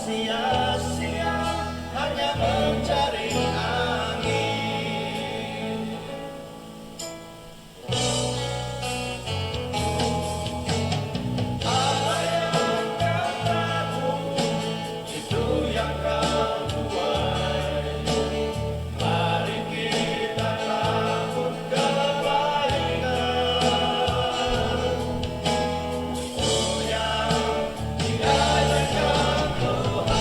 sia-sia hanya mencari angin. Apa yang kau tabur, itu yang kau tuai. Mari kita tabur kebaikan. Oh yang diajarkan Tuhan,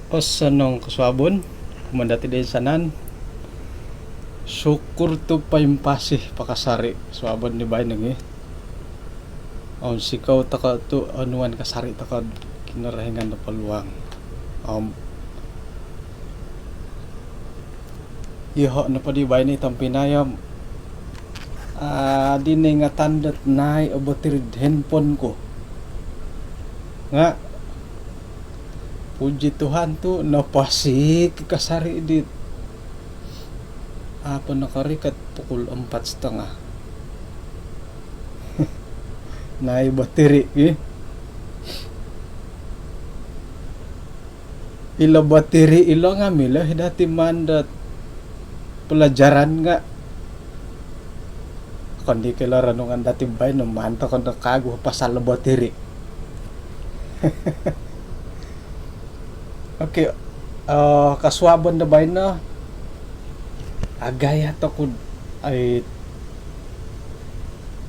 O sanong kaswabon, kumandati din sanan, syukur to paimpasih pakasari swabon ni bay nang on sikaw taka to anuan kasari taka kinarahingan na paluang iho na pa di bay ni tampinayam di nga tandat nai obotir handphone ko nga puji Tuhan to napasik kasari dit apa nakarikat pukul 4:30 nai bateri ila bateri ila ngamila dati mandat pelajaran nga kundi kailan ranungan dati bay no manta kon kago pasal bateri. Okay, kaswabon na bay na agaya to kun ay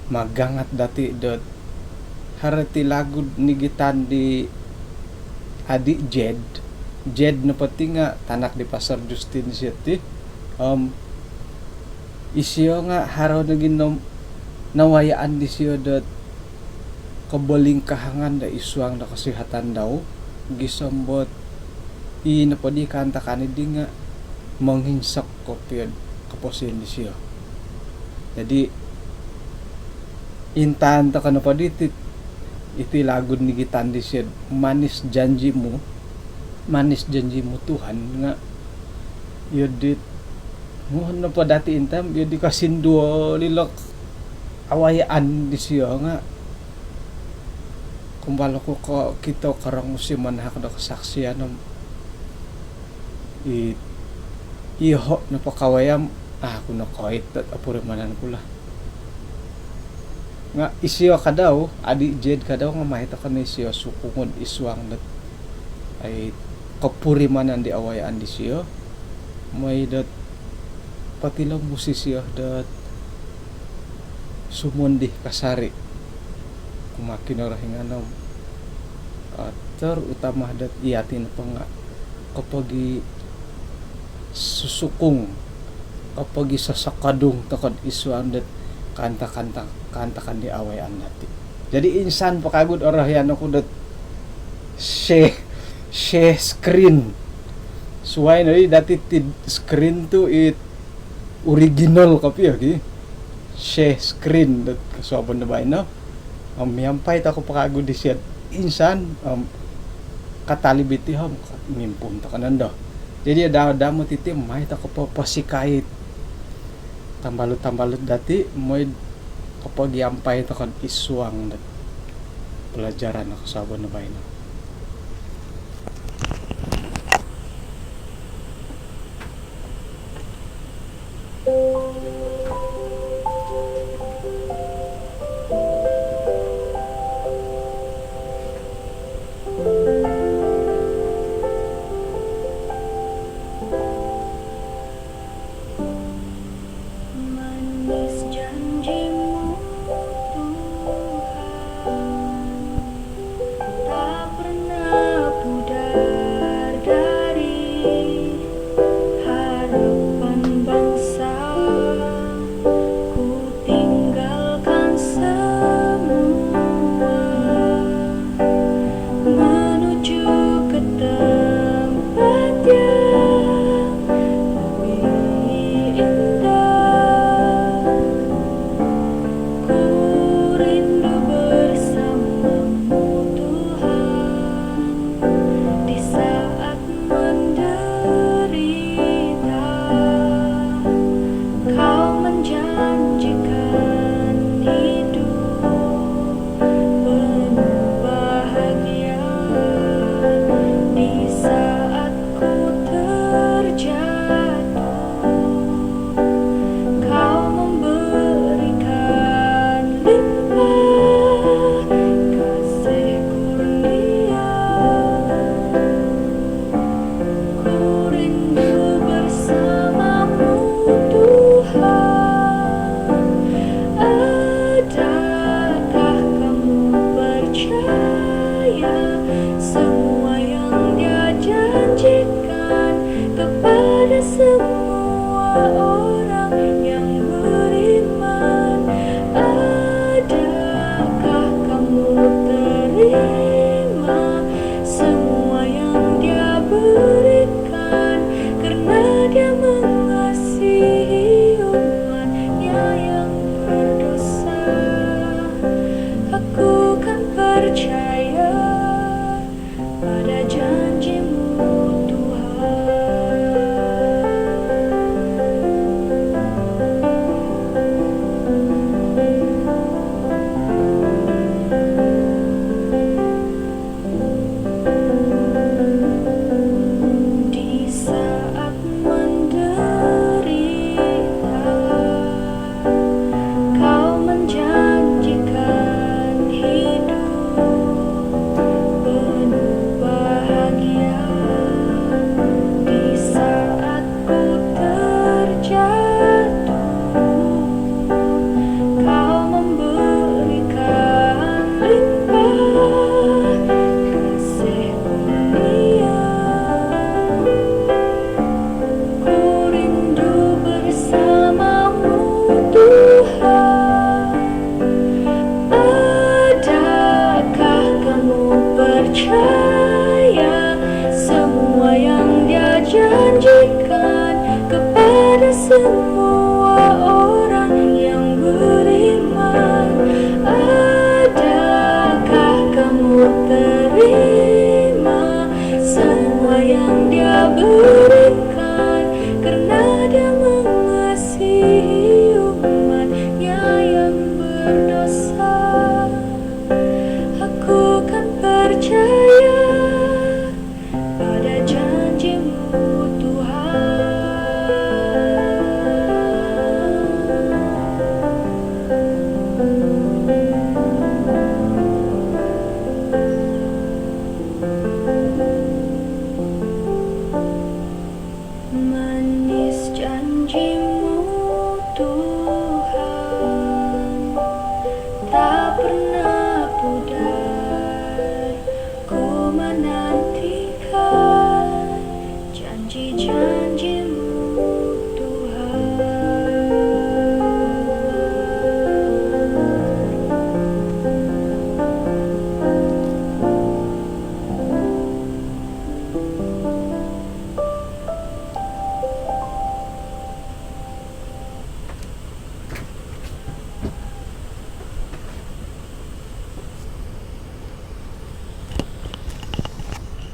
magangat dati dot harati lagud ni gitan di adi Jed na pati nga tanak di Pasar Justin City isyo nga haraw na nawayaan di siyo dot kabaling kahangan da iswang na kasihatan daw gisambot na padi kanta kanidi nga manghinsak ko piyad kaposin di siya jadi intaan ta ka na padi iti lagod ni gitan di siya manis janji mo Tuhan nga yodit mo na pa dati intam yodi kasindo lilok awayaan di siya nga kumbalo ko kita karang musiman hak na kasaksiyan iho na pakawayam ako na kahit at apurimanan ko lah nga isiyo ka daw adi Jed ka daw nga mahita ka na isiyo sukungod iswang dat ay kapurimanan di awayaan di siyo may dat pati lang musi siyo dat sumundi kasari kumakinarahingan na utama dat iyatin pa nga kapag susukong kapag isasakadong takad iswang dat kanta kan di awayan natin jadi insan pakagod orahyan ako dat she screen suway na dati screen to it original kapi okay she screen dat kaswabon na ba no miyampay ako pakagod di siya insan katalibiti ham mimpunta ka nanda jadi ada mo titi may tako pa pasikait tambalot dati moy kapag yampay to kan iswang pelajaran na kasabon na bay na Manis janjimu Tuhan, tak percaya semua yang Dia janjikan kepada semua orang yang beriman. Adakah kamu terima semua yang Dia berikan, karena Dia mengasihi umatnya yang berdosa. Aku kan percaya pada janji-Mu, manis janji-Mu, Tuhan, tak pernah pudar. Ku menantikan janji-janji-Mu, Tuhan.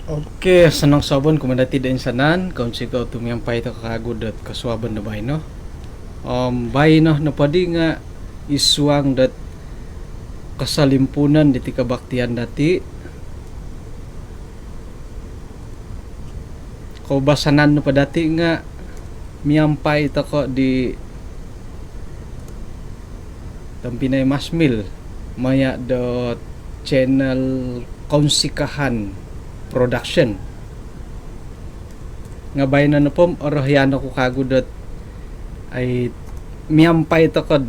Oke, senang sabon kumandati da insanan kaun si kau tumyampai ta kagudat kasuaban da bay no. Bay no napadi nga isuang dat kasalimpunan di kabaktian dati. Kau basanan no padati nga miyampai ta ko di tampinay masmil maya dot channel Kaunsikahan Production nga bayan na po orahyan ako kagudot ay miyampai takod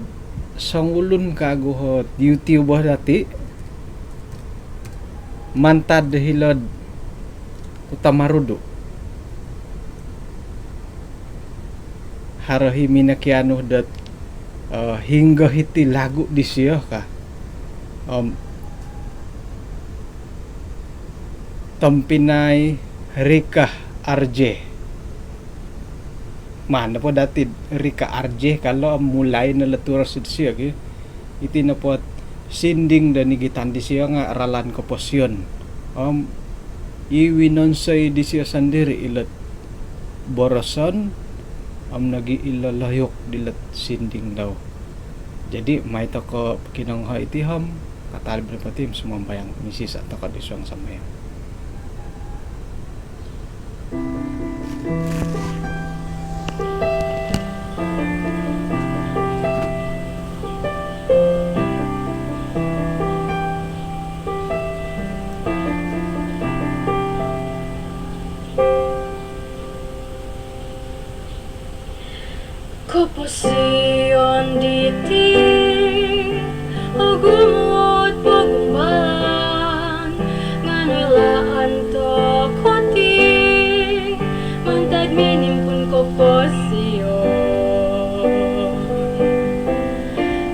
sangulun kaguhot YouTube dati mantad hilod utamarudo harahi minakiano dat hingga hiti lagu di siya ka tampinay Rika RJ. Mana po dati Rika RJ kalau mulai na laturas siya iti na po sinding dan nigitan di siya nga aralan ko posyon. Iwinonsay di siya sandiri ilat boroson nagi ilalayok dilat sinding daw. Jadi may to ko kinangha itiham katalib na patim sumambayang misisa to ko di siyang samayang. Koposion diti ogumot pagumbalan nganulaan to koti mantad minimpun koposion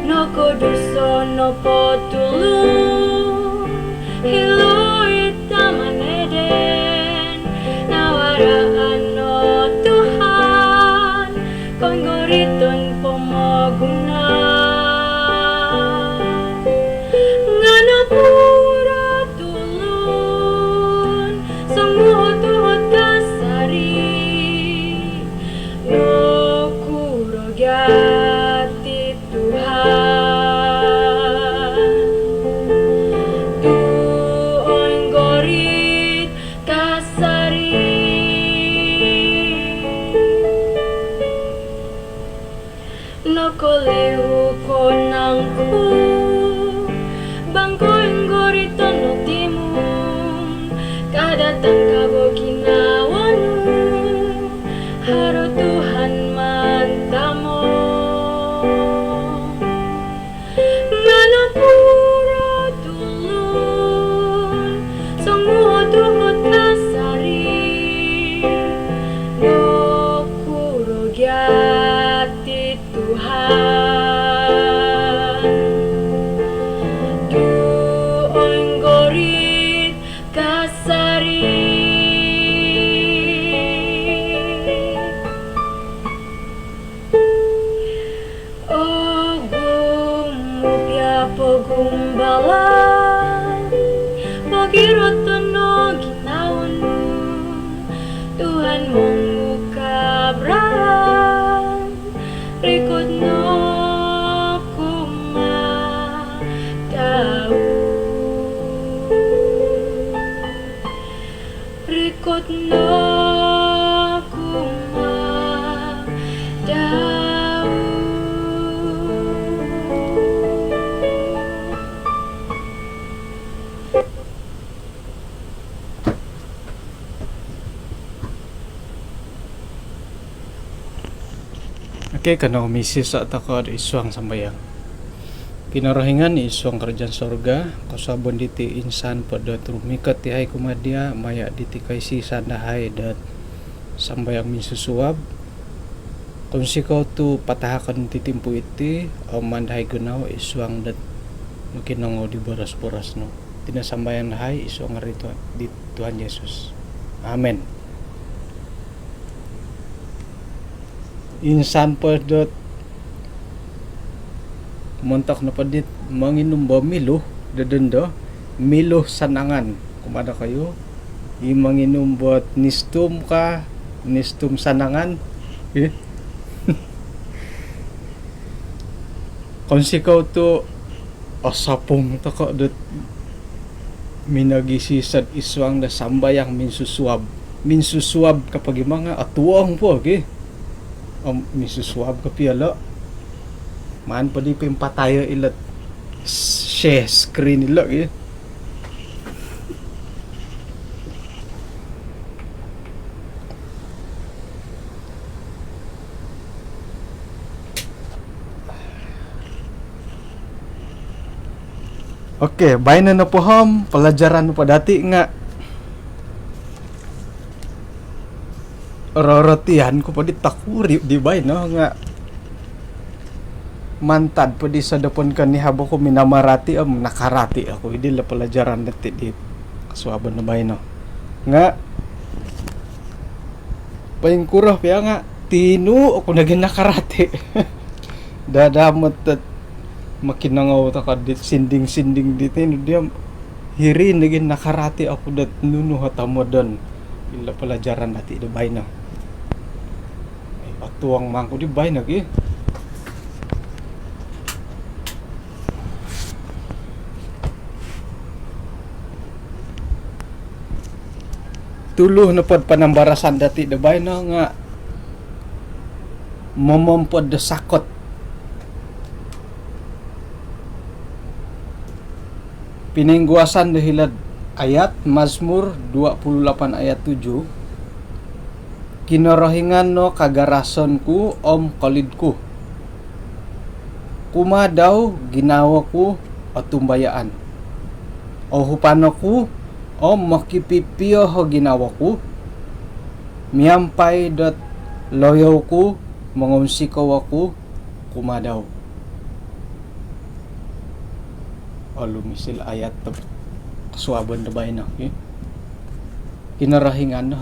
no koduso no potulung hiluit tamaneden nawaraan no Tuhan konggoriton pomaguna ngana pura tulun sumuhot-uhot kasari no kurogyati Tuhan tuon gorit kasari nokolehu konangku bangkoin gorito no timung kadatang kabo ginawanu haro Tuhan mantamo ngano pura tulun sumuhot-uhot kasari no kurogyati Tuhan tuon gorit Pirotono ginaunu Tuhan membuka Abraham Berikut no kuma tahu Berikut no kuma tahu Oke, kana misis sa takod isuang sambayang. Kinarahingan ni isuang kerajaan sorga, kasabon diti insan pada trumikat ti ay kumadya, maya diti kay si sandahay dat sambayang minsusuab. Kung sikaw tu patahakan titimpo iti, o mandahay gunaw isuang dat makinangaw di boras-boras no. Tinasambayan dahay isuang rito di Tuhan Yesus. Amen. Insan padot montak na padit manginom ba milo dadenda milo sanangan kumada kayo manginom buat nistum ka nistum sanangan kung sikaw to asapong taka dat minagisisad iswang na sambayang minsusuab kapag mga atuang po okay misuswab ka piyala man pa di pa yung pataya ilat share screen ila eh. Okay, bayan na po ham pelajaran pa dati nga rorotihan ko pa di takuri di bay no nga mantad pa di sa dapon ka ni habo ko minamarati nakarati ako hindi la pelajaran dati di kasuaban na bay no nga payengkurah piya nga tinu ako naging nakarati dadamot at makinangaw ta ka dit sinding dito dia hiri naging nakarati ako dat nuno hatamo don ila pelajaran dati di bay no tuang mangko di bay lagi. Tuluh na pod panambarasan dati di bay na nga momompod de sakot. Piningguasan dahilad ayat Mazmur 28 ayat 7 kinarahingan no kagarason ku kolidku kumadaw ginawa ko atumbayaan o hupano ko makipipiyo ho ginawa ko miyampay dot loyaw ko mangumsikaw ako kumadaw o lumisil ayat kasuaban na ba na okay? Kinarahingan no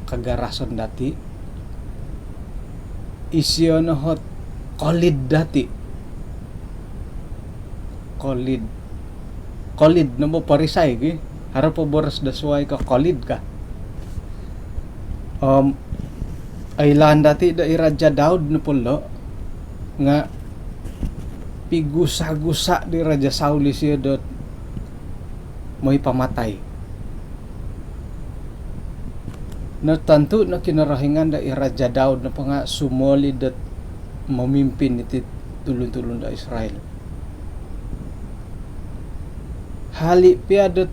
kagarason dati isyo na hot kolid dati kolid na mo parisay harap po boras dasway ka kolid ka aylan dati da Raja Daud na pulo nga pigusa-gusa di Raja Saul siya dot may pamatay na tanto na kinarahingan da Raja Daud na pa nga sumolid at mamimpin iti tulun-tulun da Israel hali piadat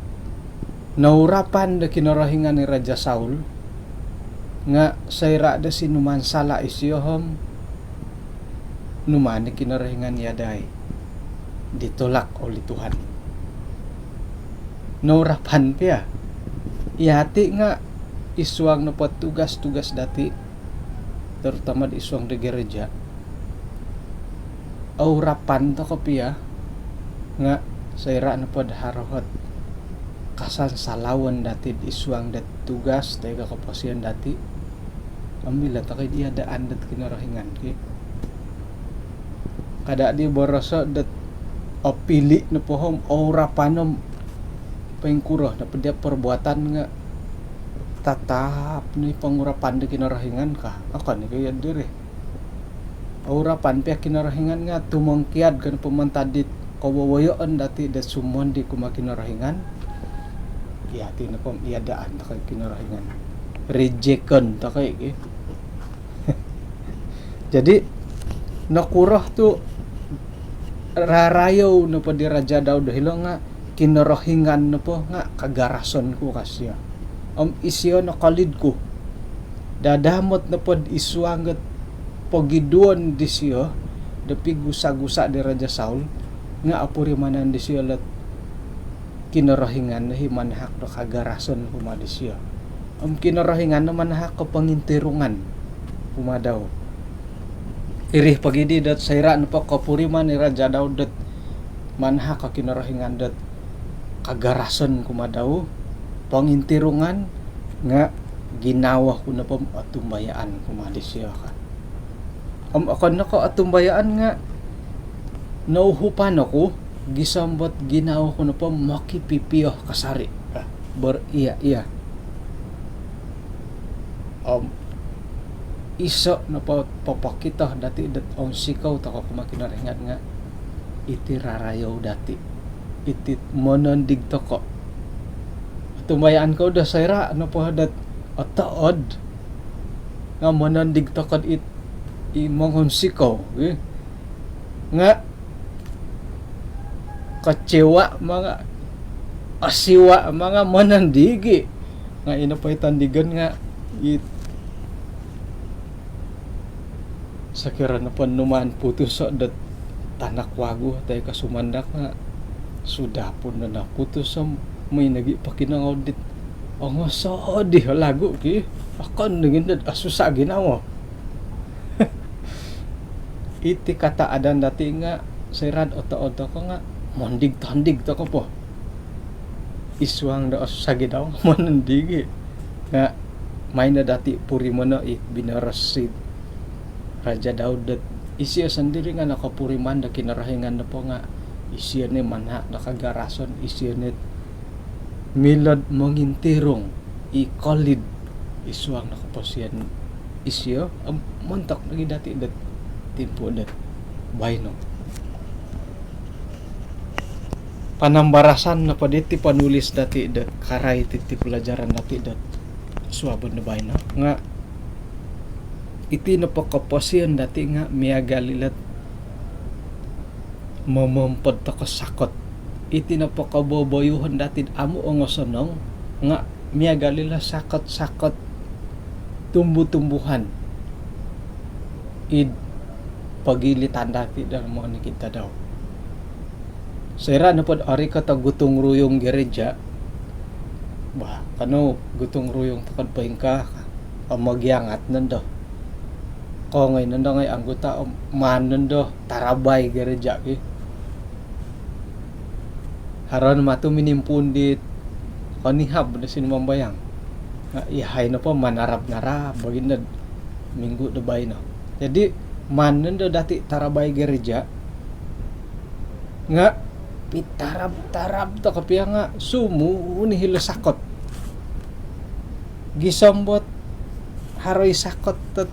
naurapan da kinarahingan ni Raja Saul nga sayra da sinuman sala isyohom numan ni kinarahingan yaday ditolak oleh Tuhan naurapan pia ihati nga iswang na po tugas-tugas dati terutama di iswang di gereja aurapan to kapiya nga sayra na po harahot kasan salawan dati di iswang dat tugas tayo kakapasiyan dati amila takay iya daan dat kinarahingan ki kada di borasa dat pili na po hom aurapanom pengkurah na dia perbuatan nga tatap ni pangurapan di kinarahingan ka akan ni kaya dire urapan pia kinarahingan nga tumangkiad kan pemantadit kawawayoan dati dat sumon di kumakinarahingan iya na pam iadaan ta kay kinarahingan rejecten ta kay jadi nakurah tu rarayaw na pa di Raja Daud dahil nga kinarahingan na po nga kagarason ko kasya isyo na kalid ko dadamot na po iswangat pagiduan di siya dapi gusa-gusa di Raja Saul nga apuri manan di siya lat kinarahingan na himanhak na kagarason kumadi siya kinarahingan na manhak kapangintirungan kumadaw irih pagidi dat sayra na pa kapuriman ni Raja Daud dat manhak ka kinarahingan dat kagarason kumadaw pangintirungan nga ginawa ko na pa atumbayaan kumadi siya ka akan nako atumbayaan nga nauhupan ako gisambat ginawa ko na pa makipipiyo kasari iya isa na pa papakita dati dat ang sikaw ta ko kumakinaringan nga iti rarayaw dati iti monondig to ko tumayaan ko da sayra ano pa dat ataod nga monondig to ko imangon sikaw nga kacewa mga asiwa mga monondigi nga inapay tandigan nga sakira na panuman putus sa dat tanakwago tayo kasumandak nga sudah po na naputus sa may nagipakinangaw dit ang sa di halago ki akan naging dat asusa ginawa iti kata adan dati nga sirad oto-oto ko nga mondig-tandig to ko po iswang da asusa ginawa monandigi nga may na dati puri mo na binarasid Raja Daud dat isiya sandiri nga nakapuriman da kinarahingan na po nga isiya ni manha nakagarason isiya ni milad mangintirong ikolid iswang nakapasiyan isiya montak lagi dati dat timpo dat bayno panambarasan na pa diti panulis dati dat karay titi pelajaran dati dat suabon na bayno nga iti napakapasiyan dati nga miyagalilat mamampad ta kasakot iti napakaboboyuhan dati amo ang osanong nga miyagalila sakot-sakot tumbu-tumbuhan id pagilitan dati dahil mo ni kita daw sayra na pod ari ka ta gutong ruyong gereja ba kano gutong ruyong takad paing ka magyangat nando ko ngay nando ngay anggota man nando tarabay gereja ki haron matu minimpun di kanihab na sinumambayang nga ihay na po manarap-narap baginad minggu debay no jadi man nando dati tarabay gereja nga pitarab-tarab to kapya nga sumu ni hilasakot gisambot haroy sakot tat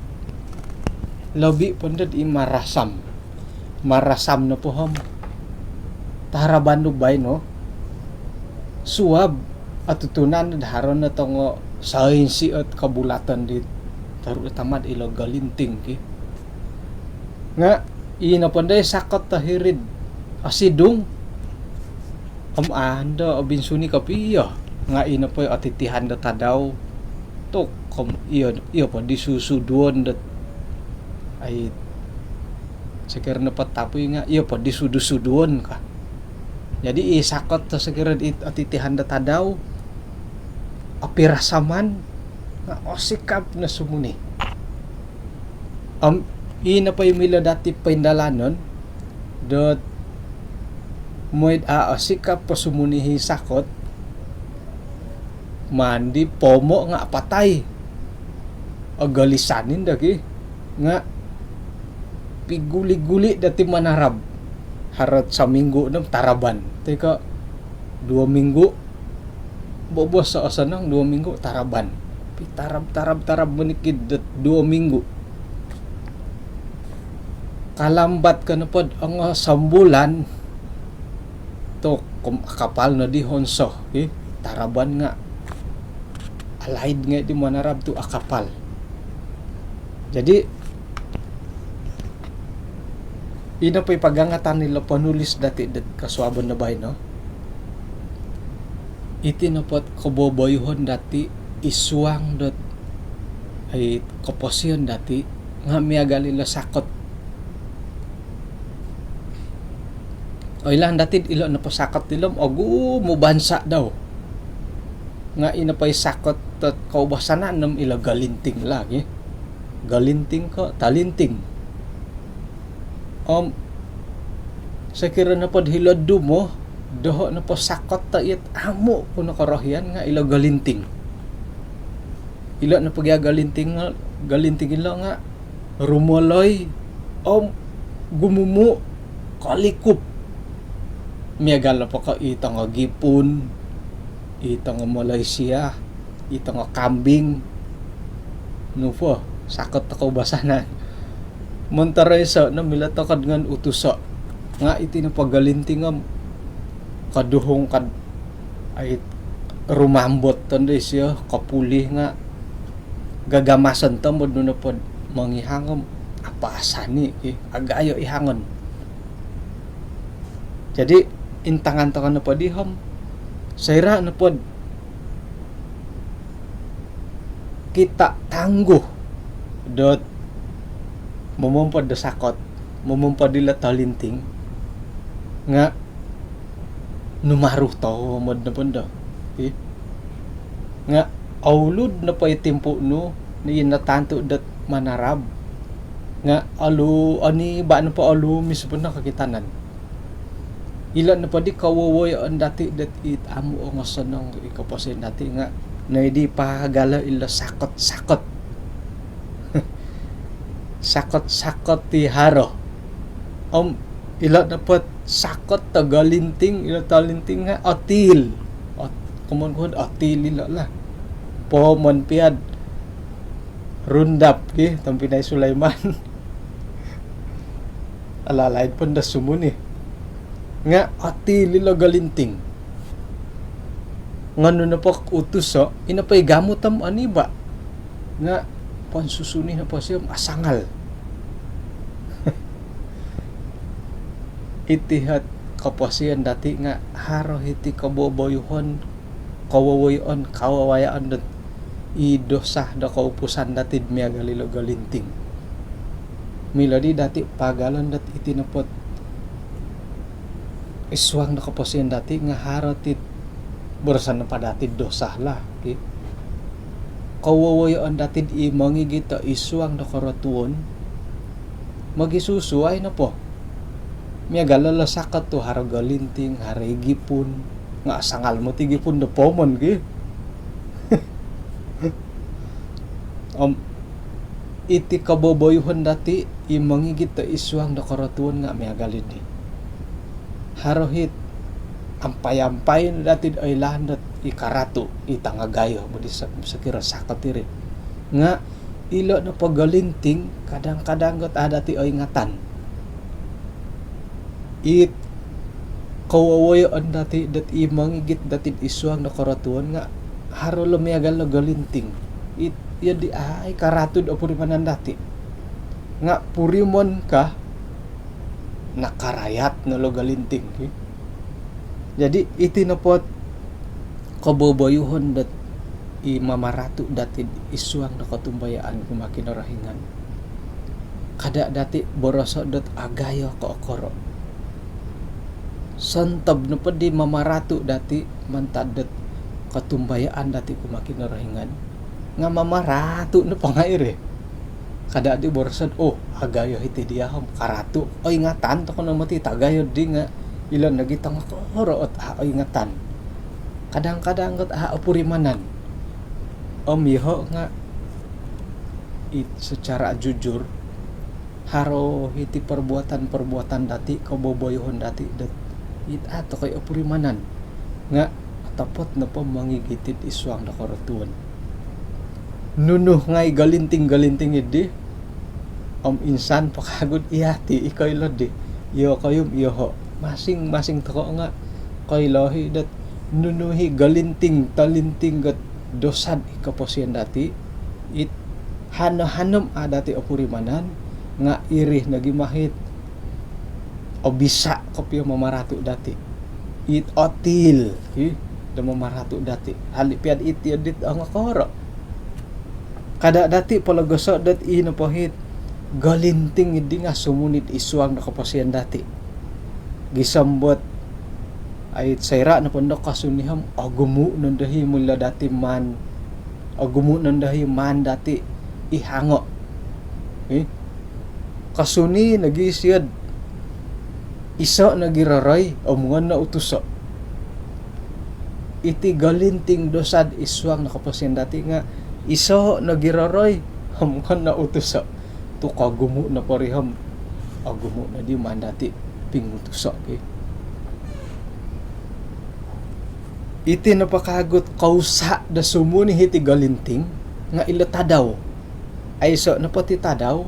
lobi pundet marasam na po ham taraban bay no suwab at tutunan haron na tong sainsi at kabulatan di taru tamad ilo galinting ki nga ina panday sakot tahirid asidong anda binsuni kapiya nga ina po atitihan da tadaw to kom iyo pa disusudon dat ay sekir na patapoy nga iyo pa disudu-suduon ka jadi isakot ta sekir atitihan da tadaw apirasaman nga osikap na sumuni ina pa mila dati paindalanon dot moid osikap pa sumunihi sakot mandi pomo nga patay agalisanin daki nga piguli-guli dati manarab harat sa minggu ng taraban teka 2 minggu bobos sa asanang 2 minggu taraban. Pi tarab menikid 2 minggu. Kalambat ka na pod ang sambulan to kapal na di honso. Taraban nga. Alaid nga di manarab to akapal. Jadi ina pa'y pagangatan nila panulis dati kaswaban na bay, no? Iti na po't kaboboyhon dati iswang dot ay kaposyon dati nga miyagalila sakot. O ilan dati ilo na pasakot nilom ogu mubansa daw. Nga ina pa'y sakot at kaubasanan nam ila galinting lagi. Galinting ko, talinting. Sa kira na pod hilado mo, doho na po sakot ta it amo kung nakarohyan nga ila galinting. Ila na pagya galinting ila nga rumoloy gumumu kalikup. Miyagal na po ka itang gipon, itang Malaysia, itang kambing. No po, sakot ta kaubasanan. Montaray sa na milatakad ngan utusa nga iti na pagalintingam kaduhong kad ay rumambot tanday siya kapuli nga gagamasan ta mo no pod manghihangom apasani agayo ihangon. Jadi intangan ta na padihom sayra na pod kita tangguh dot mumumpad da sakot, mumumpad dila talinting nga numaruh tao mod na punda. Nga aulud na pa itimpo no ni natanto dat manarab nga alu ani ba na pa alu mismo na kakitanan. Ila na pa di kawawoy an dati dat it amo nga sanang ikapasin dati nga na di pa gala ila sakot-sakot. Sakot-sakot ti haro. Ila dapat sakot tagalinting ila talinting nga atil. Kumon atil ila la. Po mon piad rundap tampinay Sulaiman. Alalaid pun da sumuni. Nga atil ila galinting. Ngano na po utos ina pa'y gamutam ani ba nga pansusuni na po siya asangal. Itihat kapasiyan dati nga haro hiti kaboboyhon kawawayon kawawayaan dat idosah da kaupusan dati miya galilo galinting. Miladi dati pagalan dat itinapot iswang na kapasiyan dati nga haro tit berasan na pa dati dosah lah. Kawawayan dati mangigita iswang na karatuon magisusuay na po. Miya galala sakat to haro galinting haray gipon nga sangal mo ti gipon na pomon iti kaboboyhon dati imangigit ta iswang na karatuon nga miya galid ni harohit ampay-ampay na dati ay landat ikarato itangagayo mo di sa kira sakat tiri nga ilo na pagalinting kadang-kadang got dati ay ngatan it kawawayo an dati dat imangigit dati iswang na karatuan nga haro lumiagal na galinting it yan di ay karatod o purimanan dati nga purimon ka nakarayat na lo galinting jadi itinapot kaboboyuhon dat imamarato dati iswang na katumbayaan kumakinarahingan kada dati boroso dat agayo ka okoro santab na pa di mamarato dati mantadat katumbayaan dati kumakinarahingan nga mamarato na pangair kada di borsan agayo hiti dia karato ingatan to kono mati tagayo di nga ilan nagitang koro at ingatan kadang-kadang got purimanan miho nga secara jujur haro hiti perbuatan dati kaboboyhon dati dat it ato kay purimanan nga tapot na pa mangigitit iswang na karatuan. Nunuh ngay galinting idi insan pakagod iyati ikay lodi iyo kayum iyo ho masing toko nga kay lahi dat nunuhi galinting talinting gat dosad ikaposian dati it hano-hanom dati opurimanan nga irih nagimahit o bisa kopyo mamaratu dati it otil da mamaratu dati halipiad iti adit ang akoro kada dati palagaso dat inapahit galinting idi nga sumunit iswang nakapasian dati gisambot ay sayra na pundok kasuniham agumu nandahi mula dati man agumu nandahi man dati ihango kasuni nagisiyad isa nagiraray amungan na utuso iti galinting dosad iswang nakapasian dati nga iso nagiraroy hamkan na utusa to kagumo na pariham agumo na di mandati pingutusa iti napakagot kausa da sumuni iti galinting nga ila tadaw ay so napati tadaw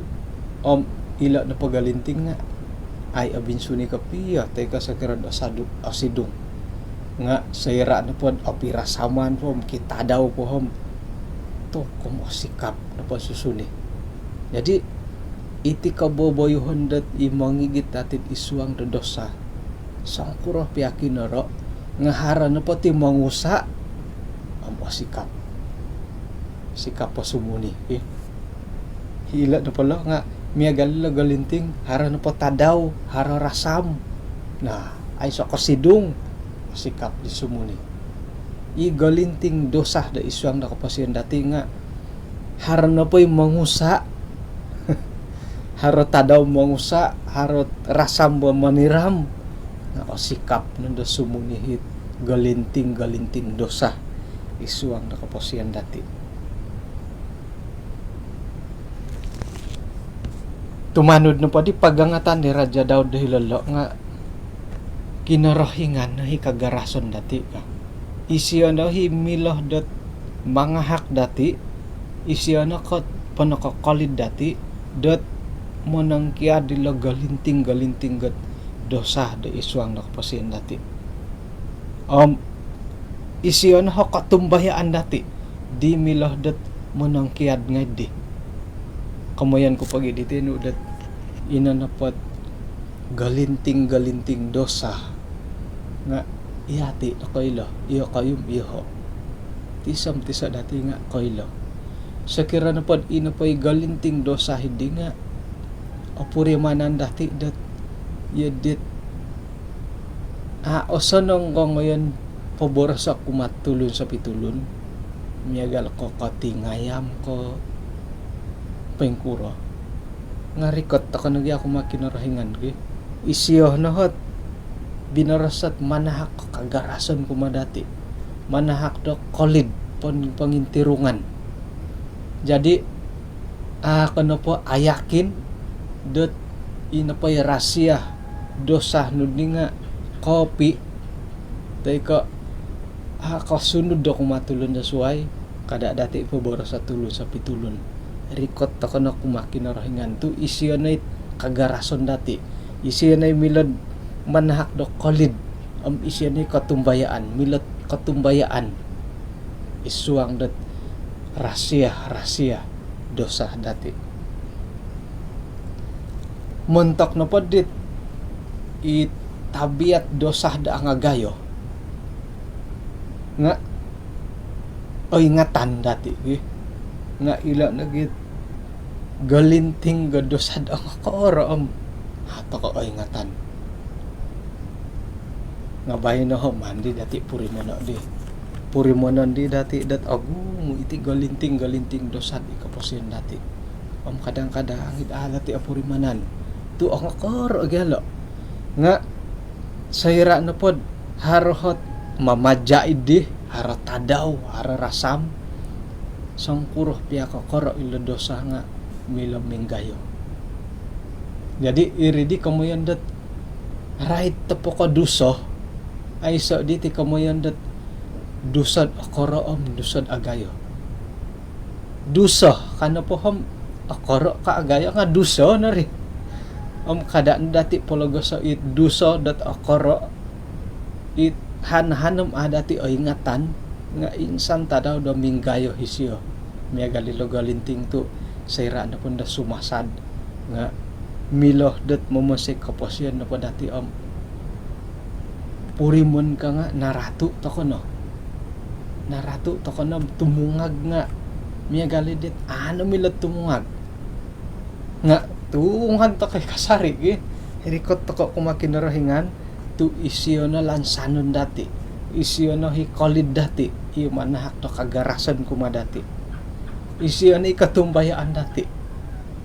ila na pagalinting nga ay abinsuni kapiya tay kasakaran asidong nga sayra na pod apirasaman po kita daw po hom to kumasikap na pasusuni. Jadi iti kaboboyhon dat imangigit atit iswang dosa sangkuro piyakin naro nga hara na pati mangusa ang pasikap sikap pasumuni hila na pala nga miyagalila galinting hara na patadaw hara rasam na ay sa kasidong sikap di sumuni i galinting dosa da iswang nakapasian dati nga haro na po'y mangusa haro tadaw mangusa haro rasam ba maniram nga sikap nanda sumunihit galinting dosa iswang nakapasian dati tumanod na pa di pagangatan ni Raja Daud Hilalo nga kinarahingan na hikagarason dati ka isiyo na himilah dat mangahak dati isiyo na kat panakakalid dati dat manangkia dila galinting gat dosa da iswang nakapasian dati isiyo na katumbayaan dati di milah dat manangkiad nga di kamayan ko pag editino dat inanapat galinting dosa nga ihati na kaila iyo kayum iho tisam tisa dati nga kaila sa kira na pod inapay galinting dosa hindi nga apurimanan dati dat yadit osanong ko ngayon pabor sa kumatulon sa pitulon miyagal ko katingayam ko pengkuro nga rikot ako nagya ako makinarahingan ko isiyo na hot binarasat manahak kagarasan kumadati manahak do kolid pangintirungan jadi kano po ayakin dot inapay rasya dosa nudni nga kopi tay ka kasunod do kumatulon na suway kada dati po boros sa tulon sa pitulon rikot ako na kumakinarahingan to isiyo na kagarason dati isiyo na milad manahak do kolid isya ni katumbayaan milat katumbayaan isuang dat rasya dosa dati montok na podit itabiat dosa da angagayo nga ingatan dati nga ila nagit galinting gadosa da angakora hato ka ingatan nga bayan na ho mandi dati purimonan di dati dat agu iti galinting dosad ikaposian dati kadang-kadang dati apurimanan tu ang akor agalo nga sayra na pod harohot mamadya idi haro tadaw haro rasam sangkuroh piya kakoro ilo dosa nga milam minggayo jadi iridi kamuyan dat right tapo ka duso ay so diti kamuyan dat dusad akara dusad agayo. Dusa kana po akara ka agayo nga dusa na rin. Kadaan dati palaga sa it dusa dat akara it hanhanam dati o ingatan nga insan tadaw do minggayo hisyo. Miya galilo galinting to sayra na po na sumasad nga miloh dat mamasik kaposyan na po dati purimon ka nga naratu to ko no. Naratu to ko no tumungag nga miya galidit mila tumungag nga tungag to kay kasari hirikot to ko kumakinarahingan tu isyo na lansanon dati isyo na hikolid dati iyo manahak to kagarasan kuma dati isyo na ikatumbayaan dati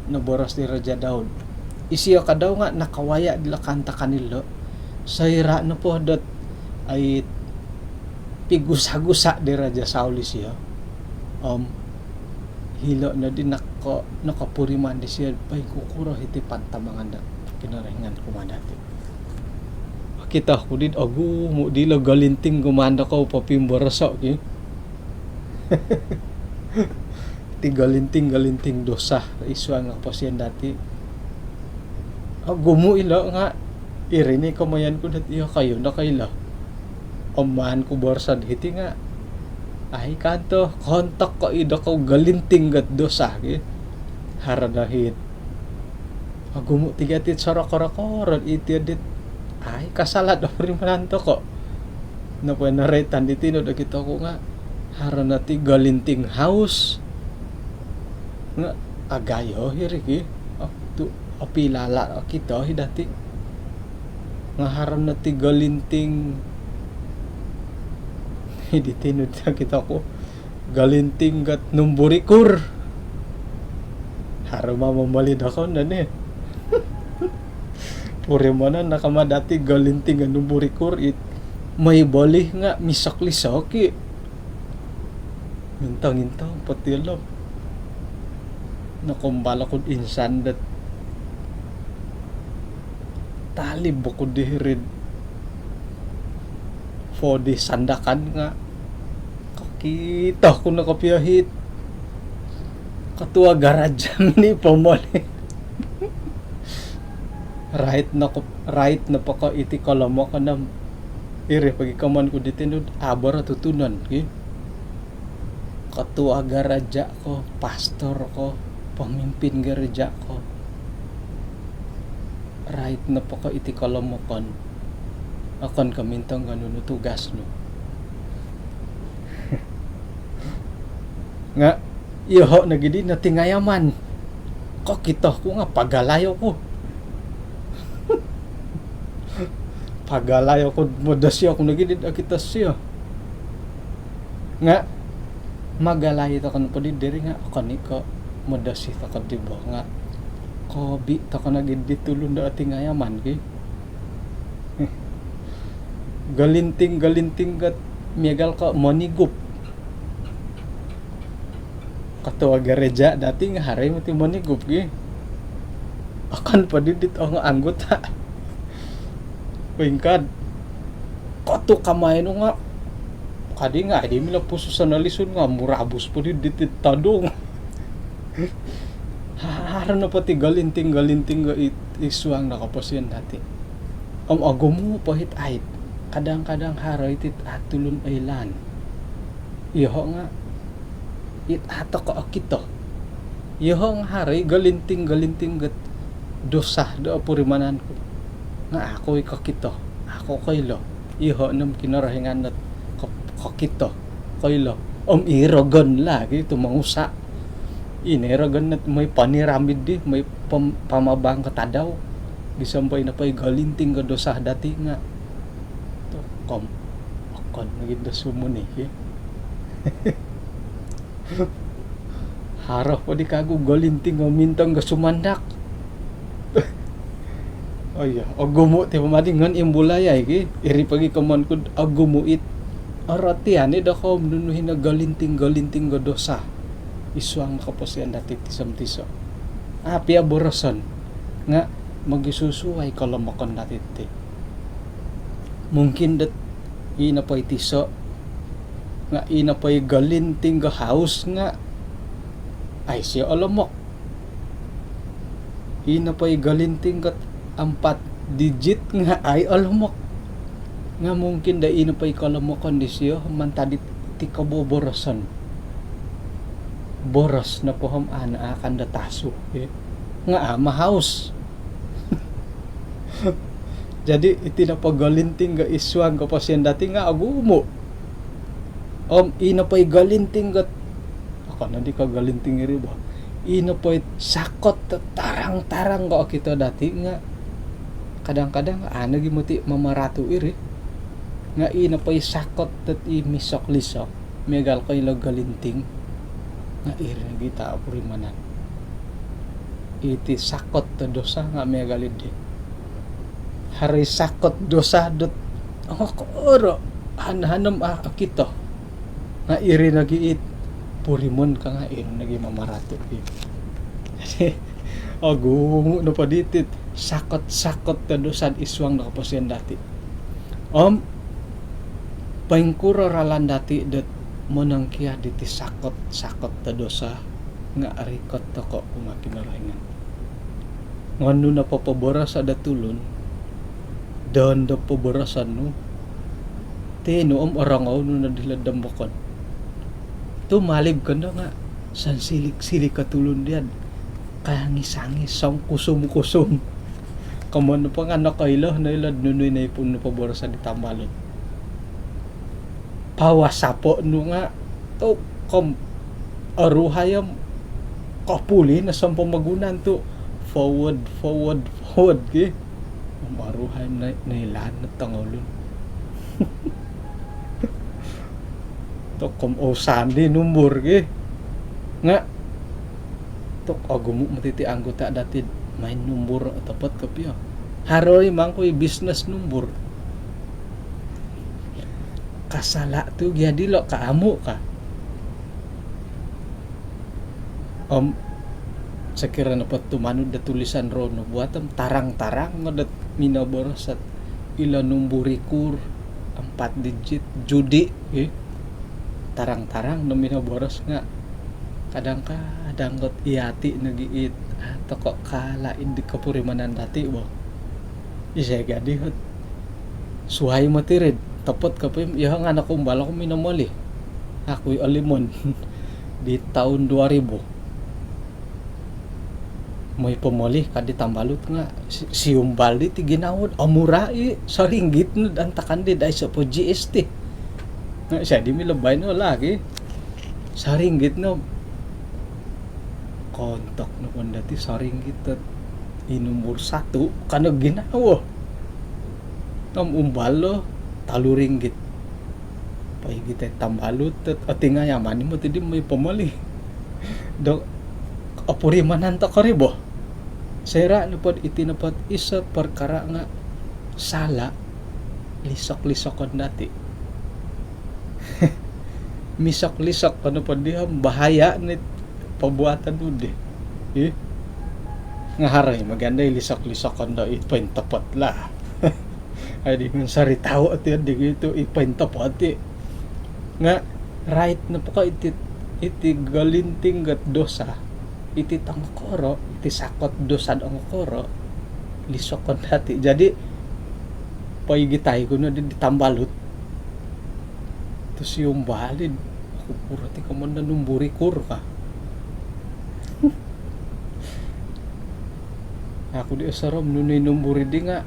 naboras ni Raja Daud isyo ka daw nga nakawaya dila kanta kanilo sayra na po dat ay pigusa-gusa di Raja Sauli siya hilo na din nakapuriman di siya pay kukuro hiti pantamangan da kinarahingan kuma dati kita ko din mo di la galinting gumanda ko papimbaraso ti galinting dosa isuan nga pasyen dati mo ila nga irini kamayan ko dat iya kayo na kayla amahan ko barsad hiti nga ay kanto kontak ko ida ko galinting gat dosa haradahit mo tigatit sarak-rakoran iti dit ay kasalat rin mananto ko na po naretan ditino da kita ko nga haranati galinting house nga agayo hiriki tu apilala kita hidati nga haranati galinting ditino da kita ko galinting gat numburikur harama mamalid ako na ni puri mo na nakamadati galinting ang numburikur it may bolih nga misaklisaki mintang-intang pati alam nakumbala ko insan dat talib ako dihirid for di sandakan nga kakita ko nakapiyahit katua garajan ni pamali right na paka iti kalamo ka na iri pagikaman ko ditinod abara tutunan katua garaja ko pastor ko pamimpin garaja ko right na paka iti kalamo kon akon kamintang ganun tugas no nga iho nagidi na tingayaman ko kita ko nga pagalayo ko pagalayo ko modasya ko nagidi kita siya nga magalayo ta kan pudi diri nga akon ko modasya ta kan dibo nga kobi ta kan nagidi tulon da tingayaman galinting gat miagal ka monigup katuwa gereja dati nga haray mo ti monigup akan pa didit ang anggota pingkad koto kamay no nga kadi nga di mila puso sa nalison nga murabos po didit tadong haran na pati galinting nga isuang nakapasyan dati agomo pahit ait kadang-kadang haray tit atulon aylan iho nga it ato ko akito iho nga haray galinting gat dosa do purimanan ko nga ako kakito ako kaylo iho nam kinarahingan at kakito kaylo iragan lagi tumangusa iniragan at may paniramid di may pamabang katadaw gisampay na pa'y galinting ga dosa dati nga akon naging dasumo ni harap pa di kago galinting nga mintang ga sumandak ay agumo ti pamadingan imbulayay iri pagi kaman ko agumo it aratian ida ko nunuhin na galinting ga dosa isuang kapasyan dati tisam-tiso pia boroson nga magisusuway kalamakon dati mungkin dat ina pa itiso nga ina pa'y galinting ga house nga ay siya alamok. Ina pa'y galinting ga 4 digit nga ay alamok. Nga mungkin da ina pa'y kalamokan di siya mantadit ti kaboborosan. Boros na po ana akan dataso nga ama house. Jadi iti na pagalinting ga iswang ka pasyen dati nga agumo. Ina pa'y galinting ga ako na di ka galinting iri ba. Ina pa'y sakot tarang-tarang ga kita dati nga kadang-kadang ana gimuti mamarato iri. Nga ina pa'y sakot tat imisok-lisok megal kay galinting nga iri na kita apurimanan. Iti sakot ta dosa nga megalid di. Hari sakot dosa dot oro hanhanam kita nga iri nagiit purimon ka nga iri nagi mamarato jadi agungo na paditit sakot ta dosan iswang nakapasyan dati paingkura ralan dati dot monangkia diti sakot ta dosa nga arikot ta ko kumakinarangan ngano na papaboras ada tulon dan da pabarasan no tino orangaw no nadiladam bakon tu malib ka na nga san silik katulon diyan kangis-angis sang kusum kamon pa nga nakailah na ilad nunoy na ipon na pabarasan di tambalon pawasapo no nga to kom aruhayam kapuli na sang pamagunan to forward ki maruhan na ilan na tangolon to kom o sandi number ge nga to agumo matiti anggota dati main number tapat kapya haroy mang koy business number kasala tu gyadi lo kaamo ka sekira na tumanod da tulisan ro no buatam tarang-tarang ngadat minaboros at ila numburikur 4 digit judi tarang-tarang no minaboros nga kadang got iati nagiit toko kalain di kapurimanan dati bo isay gadi hot suhay matirid tapot kapim iya nga anak kumbala ko minamali ako'y alimon di taon 2000 may pamali kadi tambalut nga siumbal di ti ginawod amurai sa ringgit no antakan di dahil sa po GST nga siya di milabay no lagi sa ringgit no kontak no kung dati sa ringgit at inumur 1 kanag ginawa umbalo talo ringgit paigit ay tambalut at ating nga yaman mo ti di may pamali do apurimanan ta karibo sera napod itinapot isa perkara nga sala lisok-lisokon dati misok-lisok ano pa di bahaya ni pabuatan mo di nga haray maganda lisok-lisokon daw ipintapot la ay di man saritaw at yun di ito ipintapot nga right na po ka iti galinting gat dosa iti tangkoro iti sakot dosad ang koro lisokon dati jadi paigitay ko na ditambalot tapos yung balid ako pura ti kamon na numburi kur ka ako di asaram nunoy numburi di nga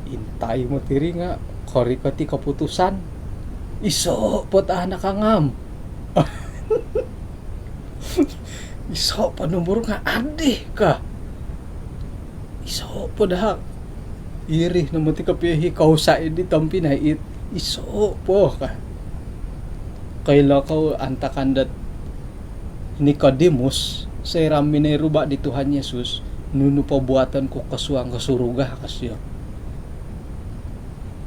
intay mo tiri nga kori ka ti kaputusan iso pot anak angam iso pa numero nga adi ka iso po dahak iri naman ti kapiyahi kausain di tampi na iso po ka kaila ka antakandat Nicodemus sa irami na iruba di Tuhan Yesus nuno pa buatan ko kasuang kasuruga kasyo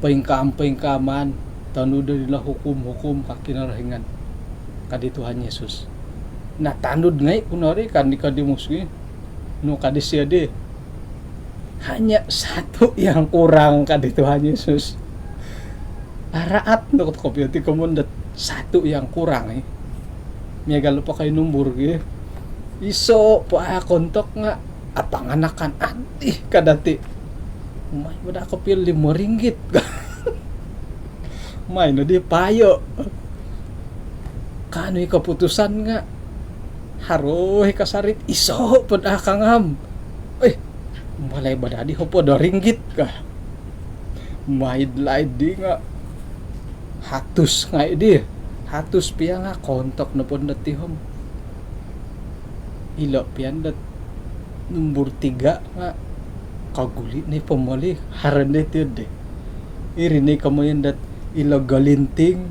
paingkaman tanu nila hukum kakinarahingan kadi Tuhan Yesus natanud ngay kunwari kan Nicodemus no kadi siya di hanya satu yang kurang kadi Tuhan Yesus araat no kopyo ti kumundat satu yang kurang miagal pa kay numbur iso pa kontok nga apang anakan anti kadati may wala ko pil RM5 may no di payo kano'y kaputusan nga haroy kasarit iso pud akangam malay ba dadi ho po RM2 ka maidlaid di nga hatus nga di hatus piya nga kontok na po natihom ilo piyan dat numbur 3 nga kaguli ni pamali haranit yun irini kamayan dat ilo galinting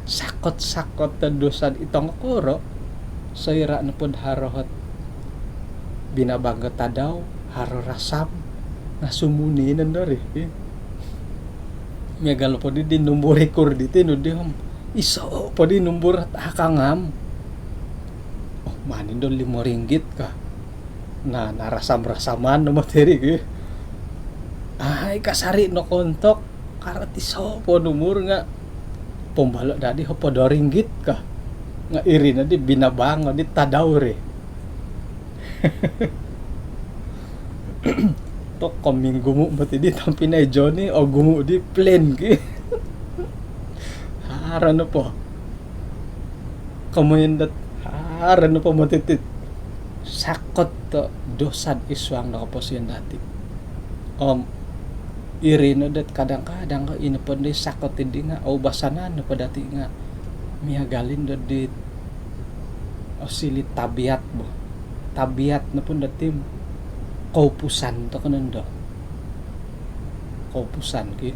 sakot-sakot na dosan itong kuro sayra na po harohat binabangga daw haro rasam na sumuni nandari megal po di numbur record dito no di iso po di numbur at akangam manin doon RM5 ka na narasam-rasaman no materi ay kasari no kontok karat iso po numur nga pembalo dadi ho po RM2 ka nga iri na di binabang di tadawre to kaming gumu mati di tampi na Johnny o gumu di plain ki hara na po kamuyan dat hara na po matitit sakot to dosan iswang nakaposyon dati iri na dat kadang-kadang ka inapon di sakot hindi nga o basanan na po dati nga miyagalin do di o sili tabiat mo tabiat na po dati kaupusan to kanando kaupusan ki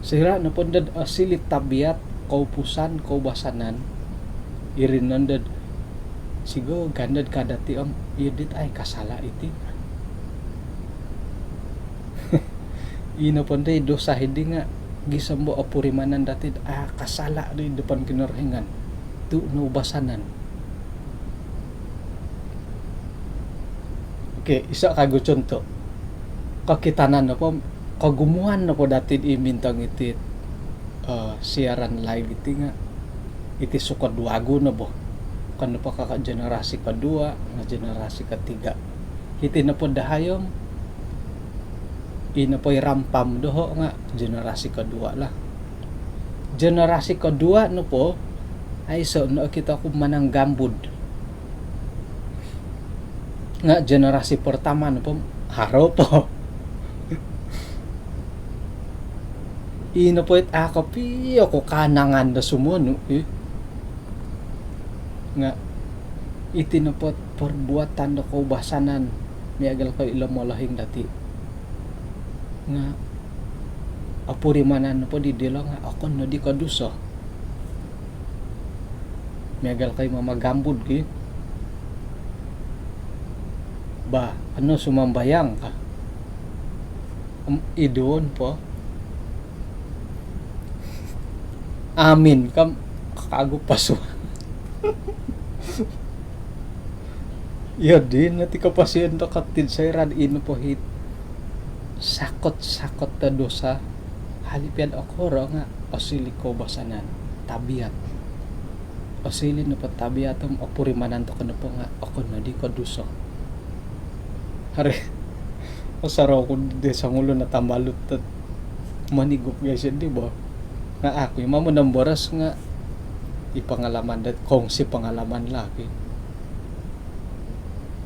sira na po dad silit tabiat kaupusan kaubasanan irin nandad sigo gandad kadati idit ay kasala iti ino po day dosa hindi nga gisambo apurimanan dati kasala di depan kinarhingan tu no basanan. Okay, isa kago conto. Kakitanan na po, kagumuhan na po dati imintang iti siaran live iti nga. Iti sukadwago na po. Kano pa kaka-generasi kadua, nga generasi katiga. Iti na po dahayom, ina po rampam doho nga, generasi kadua lah. Generasi kadua no po, ay so no kita ko manang gambud. Nga generasi pertama no po haro po ino po it ako piyo ko kanangan na sumuno nga iti no po perbuatan na kaubasanan miagal ko ilam malahing dati nga apurimanan no po di dilo nga ako no di kaduso miagal kay mamagambud ki ba ano sumambayang ka idon po amin kam kakago paso din nati kapasyon to katid sa irad ino po hit sakot ta dosa halipian okoro nga osiliko basanan tabiat osili no pa tabiatom opurimanan to kano po nga ako na di ko duso hari masaraw ko di sa ngulo na tamalot at manigop guys di ba nga ako yung mamunang boras nga ipangalaman dat kong si pangalaman laki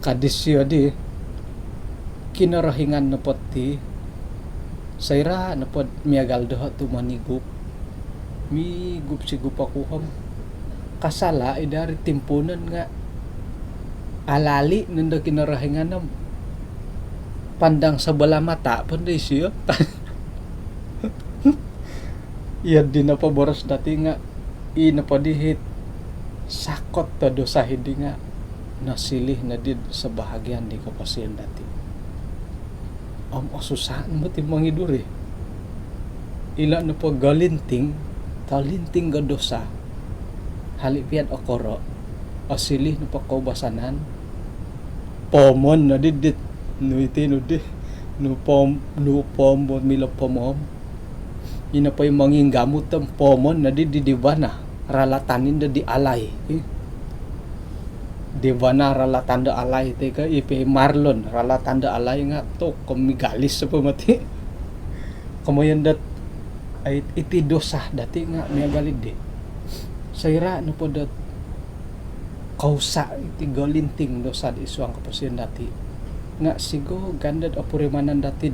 kadisyo di kinarahingan na pati sayra na pot miagal doha to manigop migup sigup ako kasala idari timpunan nga alali nanda kinarahingan na pandang sa bala mata panday siya iya din na paboras dati nga inapadihit sakot ta dosa hindi nga nasilih na din sa bahagyan di kapasyan dati asusahan mo timang iduri ila na po galinting ga dosa halipian okoro asilih na po kaubasanan pomon na didit no itino di no pom mila pomom ina pa yung manginggamot ng pomon na di dibana ralatanin da di alay dibana ralatan da alay teka ipe marlon ralatan da alay nga to kumigalis sa pamati kamayan dat ay iti dosa dati nga may galid di sayra no po dat kausa iti galinting dosa di isuang kapasyan dati nga sigo gandad apurimanan dati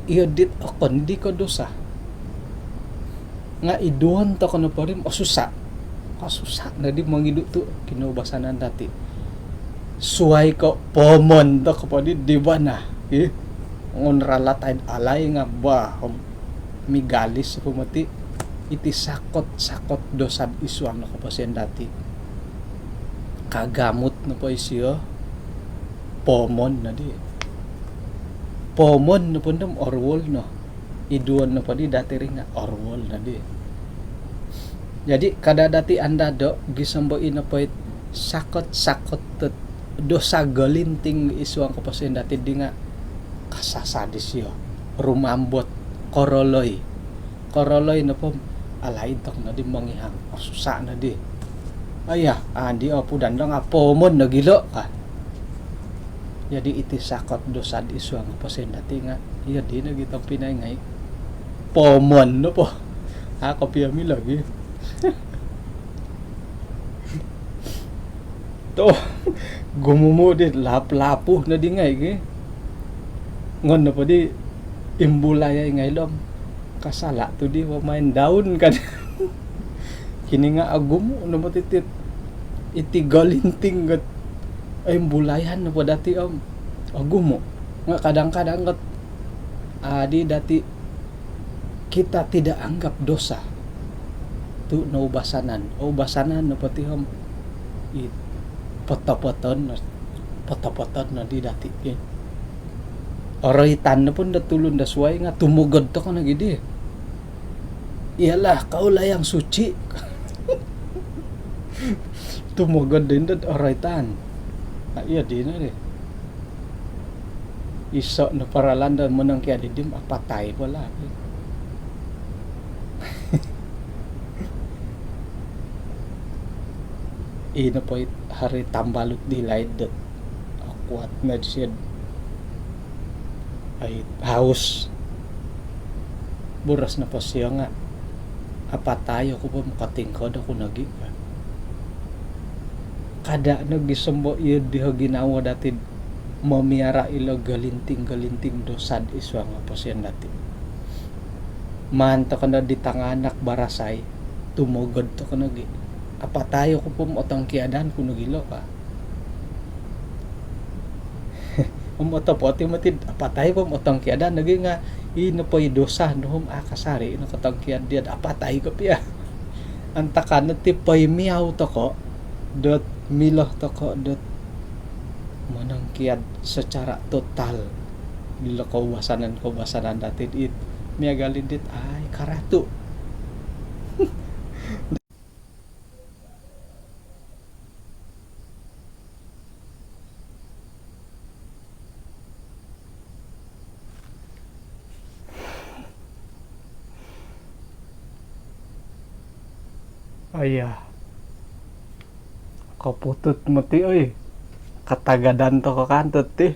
iodit akon di ko dosa nga iduhan ta kono pa rin kasusa na di mangidu to kinubasanan dati suway ko pomon ta kapatid di ba na ngon ralatay alay nga ba migalis sa pumati iti sakot dosad isuang na kapasyan dati kagamot na po isiyo pomon na di pomon na po ndam orwol no iduan na po di dati rin nga orwol na di jadi kada dati anda do gisamboin na po sakot dosa galinting isuang kapasyan dati di nga kasasadis yo rumambot koroloy na po alay tok na di mangihang susa na di aya andi opo dandang pomon na gilo ka jadi iti sakot dosa di isuang kapasyan dati nga iya di na gitang pinay ngay pomon no po ako piyami lagi to gumumo di lapu na di ngay ngon na po di imbulaya ngay lom kasala to di main daun kan kini nga agumo na mo titit iti galinting gat ay imbulayan na po dati agumo nga kadang-kadang gat adi dati kita tidak anggap dosa tu naubasanan na pati potopoton na di dati oroitan na pun datulun da suway nga tumugod to ko na gidi iyalah kaulah yang suci tumugod din dat oroitan iya di na iso na paralan da menang kaya didim apatay wala ina po hari tambalot di laid dat akwat na siya ay haus buras na po siya nga apatayo ko po makatingkod ako nagi kada nagisambo iya diha ginawa dati mamiara ilo galinting dosad iswa nga po siya dati manta ka na di tanganak barasay tumugod to ka nagi apatayo ko po otang kiadan kuno gilo ka umoto po ti matid apatay ko otang kiadan nagi nga ino po dosa nohom akasari ino katang kiad diad apatay ko piya antakan ti pay miaw to ko dot miloh to ko dot manang kiad secara total bilo ko basanan dati it miagalin dit ay karatu aya kaputut mo ti oy katagadan to ko kantot ti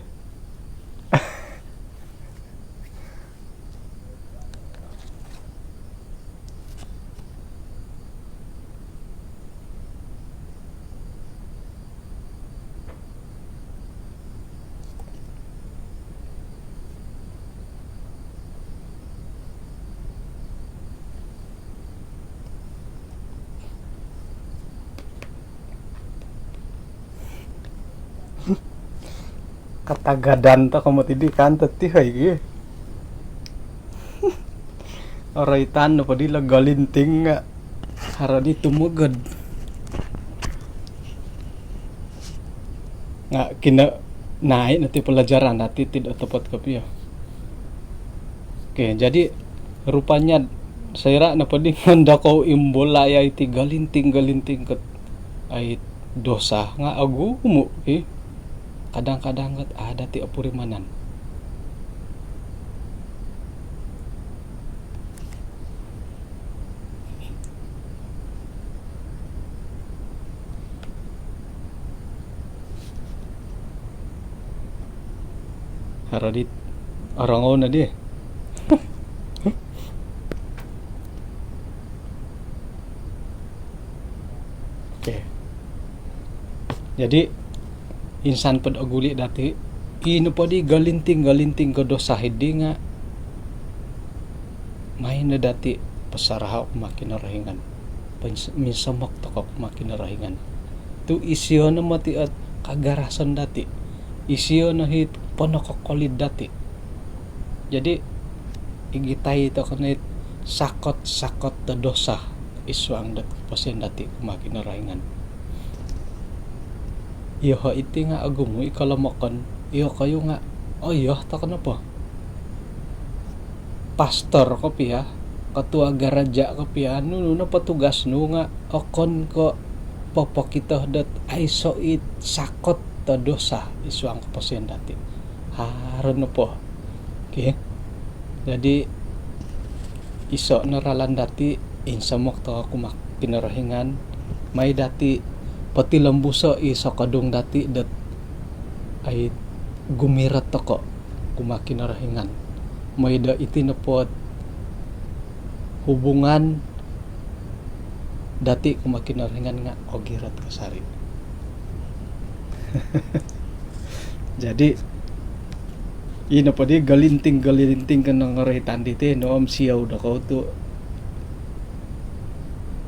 katagadan to kamo ti di kantot ti hay gi oraitan no padi la galinting nga haradi tumugod nga kina naik nanti pelajaran nanti tidak tepat kopi ya oke jadi rupanya saya na padi nganda ko imbolaya iti galinting ket ay dosa nga agumo kadang-kadang ada ti apurimanan Haradit orang na di. Oke. Jadi insan pad aguli dati ino pa di galinting ko dosa hidi nga may na dati pasaraha kumakinarahingan minsamak to ka kumakinarahingan tu isyo na mati at kagarasan dati isyo na hit panakakolid dati jadi igitay to kanit sakot to dosa isu ang pasen dati kumakinarahingan iyo ha iti nga agumo ikalamakon iyo kayo nga iyo ta kana pa pastor ko piya katua garaja ko piya no patugas no nga akon ko papakita dat ay so it sakot ta dosa isu ang pasen dati haron no po okay jadi iso naralan dati insamok to kumak kinarahingan may dati pati lambusa isa kadong dati dat ay gumirat ako kumakinarahingan may da itinapot hubungan dati kumakinarahingan nga ogirat kasari jadi ina pa di galinting ka ng ngaritan diti noom siyaw da ko to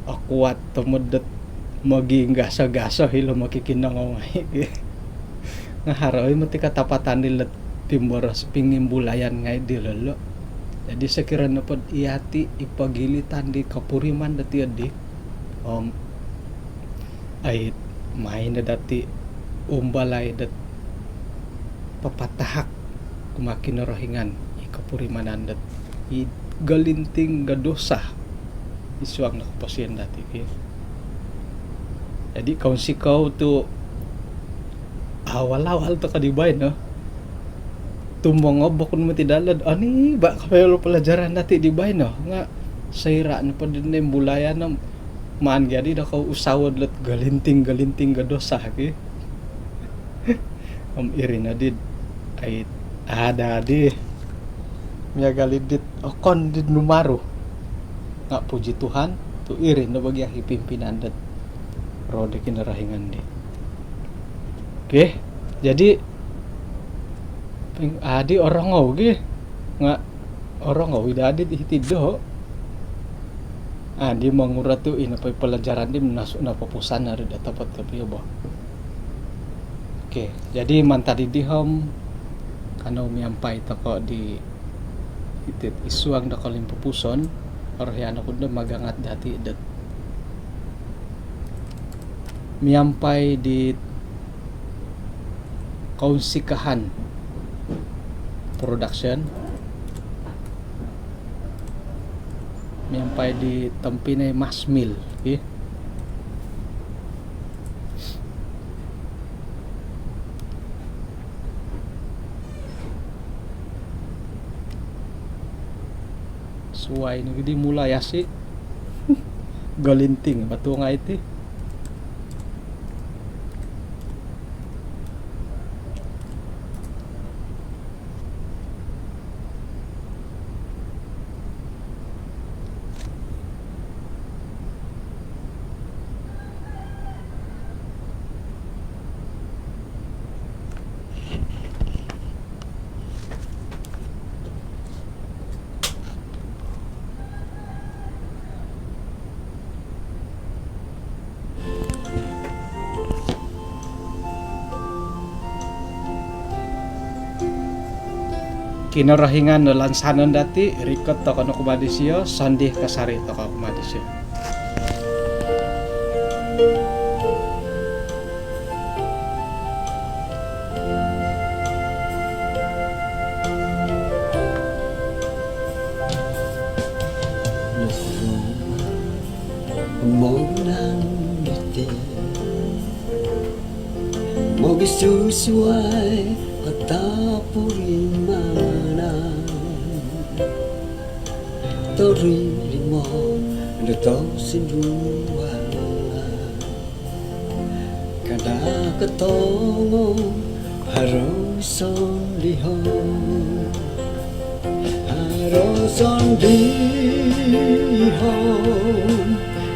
akuat tumudat maging gasa-gasa hilo makikinangaw ngay nga haroy mati katapatan nila timboras pingimbulayan ngay di lalo jadi sekira na pod iati ipagilitan di kapuriman dati adi ay may na dati umbalay dat papatahak kumakinarahingan ikapurimanan dat galinting gadosa isuang nakapasyan dati jadi kung sikaw to awal-awal to kadibay no tumongob bakun mo tidalad ani ba kayo pelajaran dati dibay no nga sayra na pa din yung bulayan na maan gadi na ka usawad lat galinting gadosa ki iri na did ay ada di miya galidit okon did numaro nga puji Tuhan tu iri na bagya hipimpinan dat rode kinarahingan di okay jadi adi orang ngau ge nga orang ngau idadi hitido di mangurat tu ina pa pelajaran di menasuk na papusan ada dapat tapi ba okay jadi mantadi dihom kanau miampai toko di itit isuang da kalim pupuson orhyana pud magangat dati dat miampai di kausikahan production miampai di Tampine Mass Mill okay? Suway na gidi mula yasi galinting batu nga iti kinarahingan no lansanon dati rikot to kono kumadisyo sandih kasari to ka kumadisyo Mogisusuay katapurimana Torimo Nito sinduan Kada katongo Haroson lihon, haroson lihon,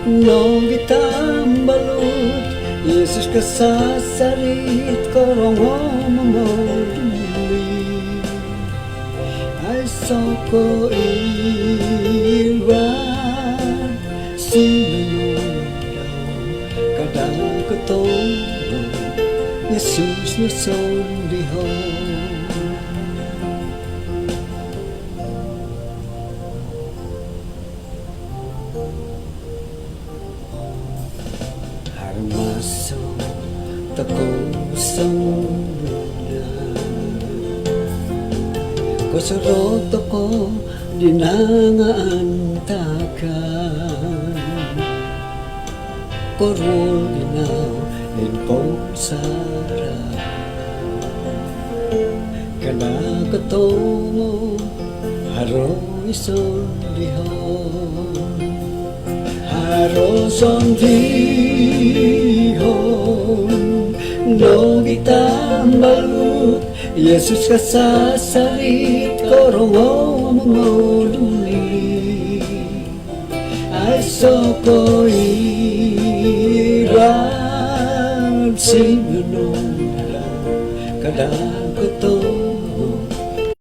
nong itambalut, Yesus kasasarit korong mamamuli. Ay soko iran, sinunod kadang ketong Yesus na sondihon. Harmasong takong sambulan, kusarot ako dinangaantakan, korol ginaw inpong sara, kana katomo haroy sondihon, haroson dihon, no itambalut, Yesus kasasarit korongo mamululi, ay soko iran sinunod kadang